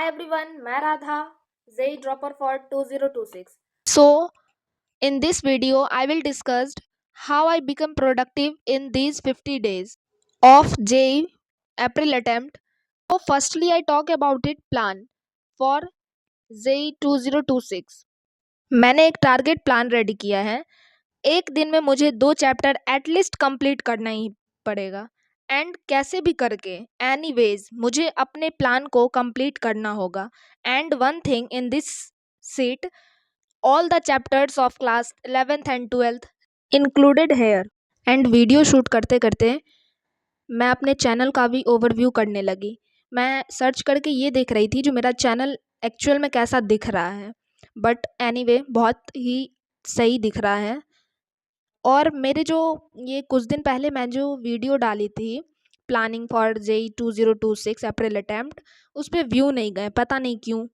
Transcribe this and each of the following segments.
everyone, मैं Radha, JEE dropper for 2026. So, in this video, I will discuss how I become productive in these 50 days of JEE April attempt. So, firstly, I talk about it plan for JEE 2026. मैंने एक target plan ready किया है। एक दिन में मुझे 2 chapter at least complete करना ही पड़ेगा एंड कैसे भी करके एनीवेज मुझे अपने प्लान को कंप्लीट करना होगा। And one thing in this seat, all the chapters of class 11th and 12th included here। And video shoot करते करते मैं अपने चैनल का भी ओवरव्यू करने लगी। मैं सर्च करके ये देख रही थी जो मेरा चैनल एक्चुअल में कैसा दिख रहा है, बट एनीवे बहुत ही सही दिख रहा है। और मेरे जो ये कुछ दिन पहले मैं जो वीडियो डाली थी planning for JEE 2026 April attempt, उस पर व्यू नहीं गए, पता नहीं क्यों।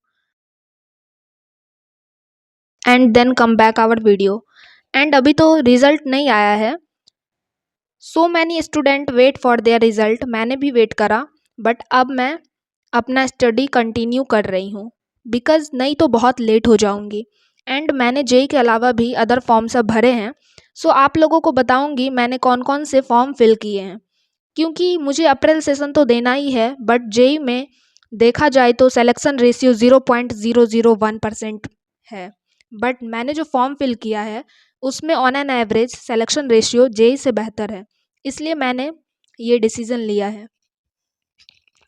And then come back our video and अभी तो रिज़ल्ट नहीं आया है। So many student wait for their result, मैंने भी वेट करा, बट अब मैं अपना स्टडी कंटिन्यू कर रही हूँ बिकॉज़ नहीं तो बहुत लेट हो जाऊँगी। एंड मैंने JEE के अलावा भी अदर फॉर्म सब भरे हैं। सो आप लोगों को बताऊँगी मैंने कौन कौन से फॉर्म फिल किए हैं, क्योंकि मुझे अप्रैल सेशन तो देना ही है, बट JEE में देखा जाए तो सिलेक्शन रेशियो 0.001% है। बट मैंने जो फॉर्म फिल किया है उसमें on an average selection ratio JEE से बेहतर है, इसलिए मैंने ये डिसीज़न लिया है।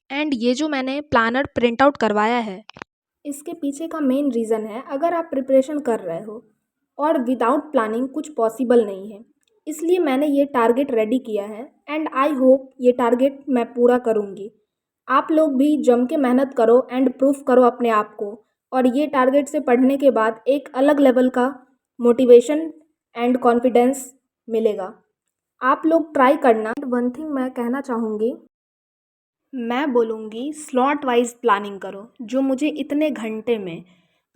एंड ये जो मैंने प्लानर प्रिंट आउट करवाया है, इसके पीछे का मेन रीज़न है, अगर आप प्रिपरेशन कर रहे हो और विदाउट प्लानिंग कुछ पॉसिबल नहीं है, इसलिए मैंने ये टारगेट रेडी किया है एंड आई होप ये टारगेट मैं पूरा करूँगी। आप लोग भी जम के मेहनत करो एंड प्रूफ करो अपने आप को, और ये टारगेट से पढ़ने के बाद एक अलग लेवल का मोटिवेशन एंड कॉन्फिडेंस मिलेगा। आप लोग ट्राई करना। वन थिंग मैं कहना चाहूँगी, मैं बोलूँगी स्लॉट वाइज प्लानिंग करो, जो मुझे इतने घंटे में,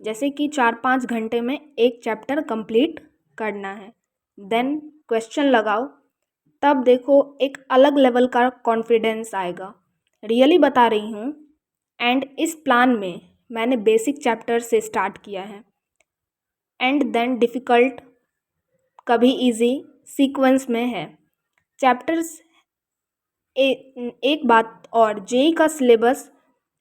जैसे कि 4-5 घंटे में एक चैप्टर कंप्लीट करना है, देन क्वेश्चन लगाओ, तब देखो एक अलग लेवल का कॉन्फिडेंस आएगा। रियली बता रही हूँ। एंड इस प्लान में मैंने बेसिक चैप्टर से स्टार्ट किया है एंड देन डिफ़िकल्ट, कभी इजी, सीक्वेंस में है चैप्टर्स। एक बात और, JEE का सिलेबस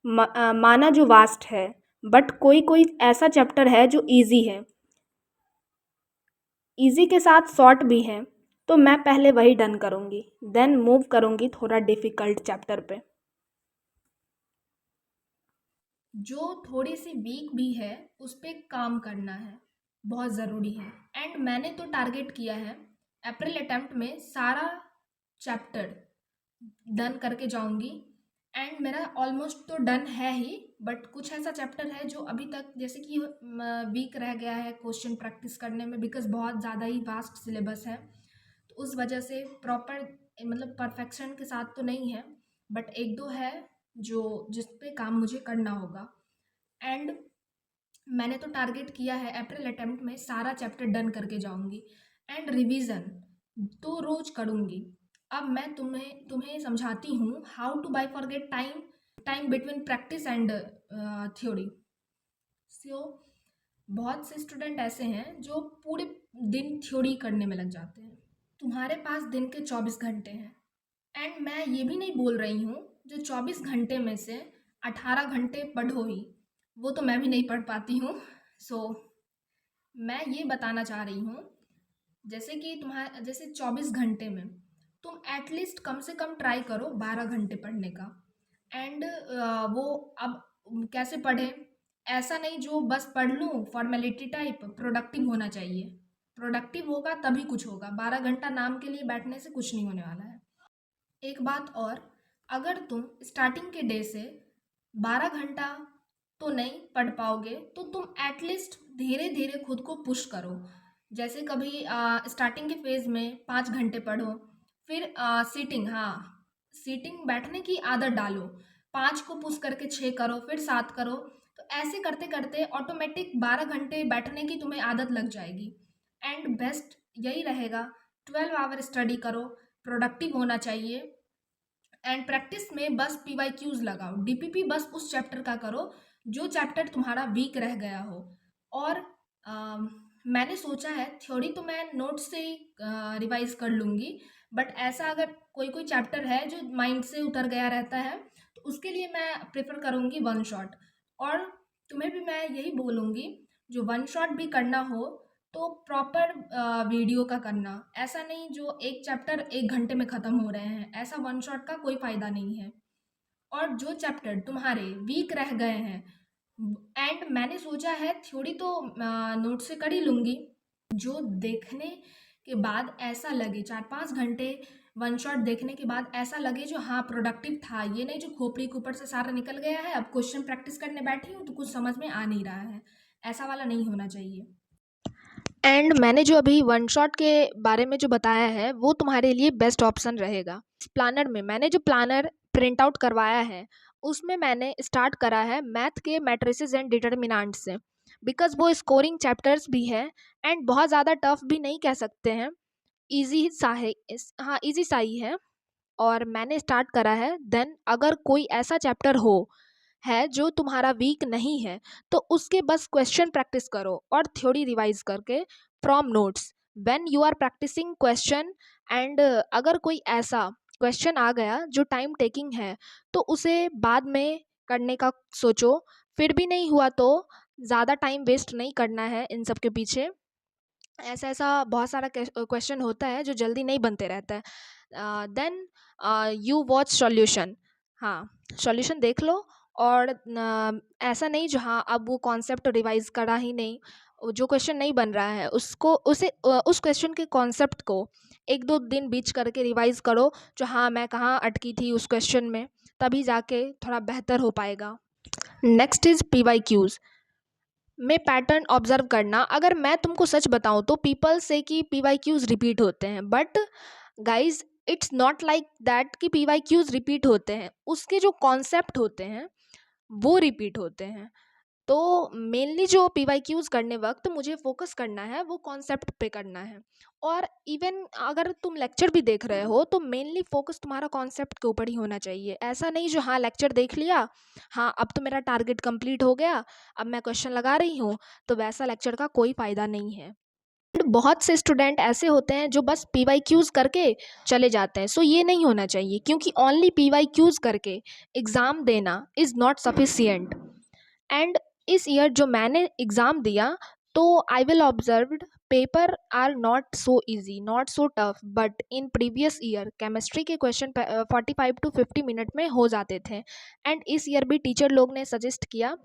माना जो वास्ट है, बट कोई कोई ऐसा चैप्टर है जो इजी है, इजी के साथ शॉर्ट भी है, तो मैं पहले वही डन करूँगी, देन मूव करूँगी थोड़ा डिफ़िकल्ट चैप्टर पे। जो थोड़ी सी वीक भी है उस पर काम करना है, बहुत ज़रूरी है। एंड मैंने तो टारगेट किया है अप्रैल अटैम्प्ट में सारा चैप्टर डन करके जाऊंगी। एंड मेरा ऑलमोस्ट तो डन है ही, बट कुछ ऐसा चैप्टर है जो अभी तक जैसे कि वीक रह गया है क्वेश्चन प्रैक्टिस करने में, बिकॉज बहुत ज़्यादा ही वास्ट सिलेबस है, तो उस वजह से प्रॉपर मतलब परफेक्शन के साथ तो नहीं है, बट एक दो है जो जिस पे काम मुझे करना होगा। एंड मैंने तो टारगेट किया है अप्रैल अटेम्प्ट में सारा चैप्टर डन करके जाऊंगी। एंड रिवीजन तो रोज करूंगी। अब मैं तुम्हें तुम्हें समझाती हूँ how to bifurcate time time between practice and theory. So बहुत से स्टूडेंट ऐसे हैं जो पूरे दिन थ्योरी करने में लग जाते हैं। तुम्हारे पास दिन के 24 घंटे हैं, एंड मैं ये भी नहीं बोल रही हूँ जो 24 घंटे में से 18 घंटे पढ़ो ही, वो तो मैं भी नहीं पढ़ पाती हूँ। सो मैं ये बताना चाह रही हूँ, जैसे कि तुम्हारे जैसे 24 घंटे में तुम एटलीस्ट कम से कम ट्राई करो 12 घंटे पढ़ने का। एंड वो अब कैसे पढ़े, ऐसा नहीं जो बस पढ़ लूँ फॉर्मेलिटी टाइप, प्रोडक्टिव होना चाहिए। प्रोडक्टिव होगा तभी कुछ होगा, 12 घंटा नाम के लिए बैठने से कुछ नहीं होने वाला है। एक बात और, अगर तुम स्टार्टिंग के डे से 12 घंटा तो नहीं पढ़ पाओगे तो तुम एटलीस्ट धीरे धीरे खुद को पुश करो। जैसे कभी स्टार्टिंग के फेज़ में 5 घंटे पढ़ो, फिर सीटिंग, हाँ सीटिंग बैठने की आदत डालो, 5 को पुश करके 6 करो, फिर 7 करो, तो ऐसे करते करते ऑटोमेटिक 12 घंटे बैठने की तुम्हें आदत लग जाएगी। एंड बेस्ट यही रहेगा 12 आवर स्टडी करो, प्रोडक्टिव होना चाहिए। एंड प्रैक्टिस में बस PYQs लगाओ। DPP बस उस चैप्टर का करो जो चैप्टर तुम्हारा वीक रह गया हो। और मैंने सोचा है थ्योरी तो मैं नोट्स से ही रिवाइज कर लूँगी, बट ऐसा अगर कोई कोई चैप्टर है जो माइंड से उतर गया रहता है तो उसके लिए मैं प्रेफर करूँगी वन शॉट। और तुम्हें भी मैं यही बोलूँगी, जो वन शॉट भी करना हो तो प्रॉपर वीडियो का करना, ऐसा नहीं जो एक चैप्टर 1 घंटे में ख़त्म हो रहे हैं, ऐसा वन शॉट का कोई फ़ायदा नहीं है। और जो चैप्टर तुम्हारे वीक रह गए हैं, एंड मैंने सोचा है थ्योरी तो नोट से कर ही लूँगी, जो देखने के बाद ऐसा लगे 4-5 घंटे वन शॉट देखने के बाद ऐसा लगे जो हाँ प्रोडक्टिव था, ये नहीं जो खोपड़ी के ऊपर से सारा निकल गया है, अब क्वेश्चन प्रैक्टिस करने बैठी हूँ तो कुछ समझ में आ नहीं रहा है, ऐसा वाला नहीं होना चाहिए। एंड मैंने जो अभी वन शॉट के बारे में जो बताया है वो तुम्हारे लिए बेस्ट ऑप्शन रहेगा। इस प्लानर में मैंने जो प्लानर प्रिंट आउट करवाया है उसमें मैंने स्टार्ट करा है मैथ के मैट्रिसेस एंड डिटर्मिनेंट से, बिकॉज वो स्कोरिंग चैप्टर्स भी है एंड बहुत ज़्यादा टफ भी नहीं कह सकते हैं, ईजी सा है। हाँ, ईजी सा ही है। और मैंने स्टार्ट करा है। देन अगर कोई ऐसा चैप्टर हो है जो तुम्हारा वीक नहीं है तो उसके बस क्वेश्चन प्रैक्टिस करो और थ्योरी रिवाइज करके from notes when you are practising question. And अगर कोई ऐसा क्वेश्चन आ गया जो टाइम टेकिंग है तो उसे बाद में करने का सोचो। फिर भी नहीं हुआ तो ज़्यादा टाइम वेस्ट नहीं करना है इन सब के पीछे। ऐसा ऐसा बहुत सारा क्वेश्चन होता है जो जल्दी नहीं बनते रहता है। Then you watch solution. हाँ, सॉल्यूशन देख लो। और ऐसा नहीं जो हाँ अब वो कॉन्सेप्ट रिवाइज करा ही नहीं, जो क्वेश्चन नहीं बन रहा है उसको उस क्वेश्चन के कॉन्सेप्ट को 1-2 दिन बीच करके रिवाइज करो, जो हाँ मैं कहाँ अटकी थी उस क्वेश्चन में, तभी जाके थोड़ा बेहतर हो पाएगा। नेक्स्ट इज़ PYQs में पैटर्न ऑब्जर्व करना। अगर मैं तुमको सच बताऊं तो पीपल से कि PYQs रिपीट होते हैं, but guys it's not like that कि PYQs रिपीट होते हैं, उसके जो कॉन्सेप्ट होते हैं वो रिपीट होते हैं। तो मेनली जो PYQs करने वक्त मुझे फोकस करना है वो कॉन्सेप्ट पे करना है। और इवन अगर तुम लेक्चर भी देख रहे हो तो मेनली फोकस तुम्हारा कॉन्सेप्ट के ऊपर ही होना चाहिए। ऐसा नहीं जो हाँ लेक्चर देख लिया, हाँ अब तो मेरा टारगेट कंप्लीट हो गया, अब मैं क्वेश्चन लगा रही हूँ, तो वैसा लेक्चर का कोई फ़ायदा नहीं है। बहुत से स्टूडेंट ऐसे होते हैं जो बस PYQs करके चले जाते हैं। सो ये नहीं होना चाहिए, क्योंकि ओनली PYQs करके एग्ज़ाम देना इज़ नॉट सफिशियंट। एंड इस ईयर जो मैंने एग्ज़ाम दिया तो I will observed paper are not so easy, not so tough, but in previous year chemistry के क्वेश्चन 45 to 50 मिनट में हो जाते थे। एंड इस ईयर भी टीचर लोग ने सजेस्ट किया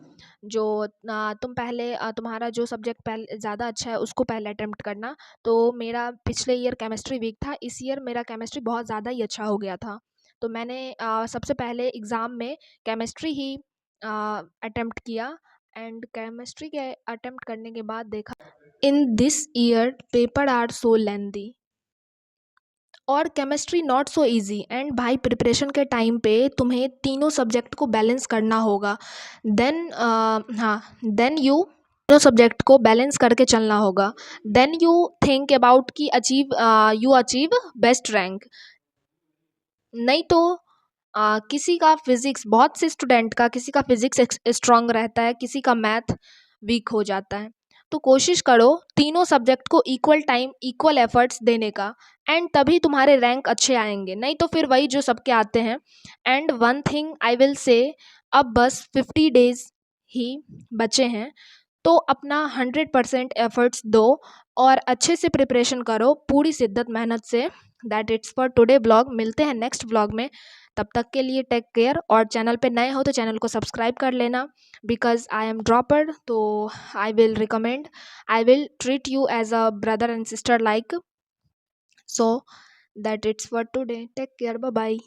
जो तुम पहले तुम्हारा जो सब्जेक्ट पहले ज़्यादा अच्छा है उसको पहले अटेम्प्ट करना। तो मेरा पिछले ईयर केमिस्ट्री वीक था, इस ईयर मेरा केमिस्ट्री बहुत ज़्यादा ही अच्छा हो गया था। तो मैंने सबसे पहले एग्ज़ाम में केमिस्ट्री ही अटेम्प्ट किया। एंड केमिस्ट्री के अटेम्प्ट करने के बाद देखा in this year paper are so lengthy और केमिस्ट्री नॉट सो इजी। एंड भाई प्रिपरेशन के टाइम पे तुम्हें तीनों सब्जेक्ट को बैलेंस करना होगा। देन हाँ, देन यू तीनों सब्जेक्ट को बैलेंस करके चलना होगा। देन यू थिंक अबाउट कि यू अचीव बेस्ट रैंक। नहीं तो किसी का फिज़िक्स, बहुत से स्टूडेंट का किसी का फिज़िक्स स्ट्रांग रहता है, किसी का मैथ वीक हो जाता है। तो कोशिश करो तीनों सब्जेक्ट को इक्वल टाइम इक्वल एफर्ट्स देने का, एंड तभी तुम्हारे रैंक अच्छे आएंगे, नहीं तो फिर वही जो सबके आते हैं। And one thing I will say, अब बस 50 डेज ही बचे हैं, तो अपना 100% एफर्ट्स दो और अच्छे से प्रिपरेशन करो पूरी शिद्दत मेहनत से। That it's for today blog. मिलते हैं नेक्स्ट ब्लॉग में, तब तक के लिए टेक केयर। और चैनल पे नए हो तो चैनल को सब्सक्राइब कर लेना, बिकॉज आई एम ड्रॉपर, तो I will recommend, I will treat you as a brother and sister like. So that it's for today. Take care. Bye bye.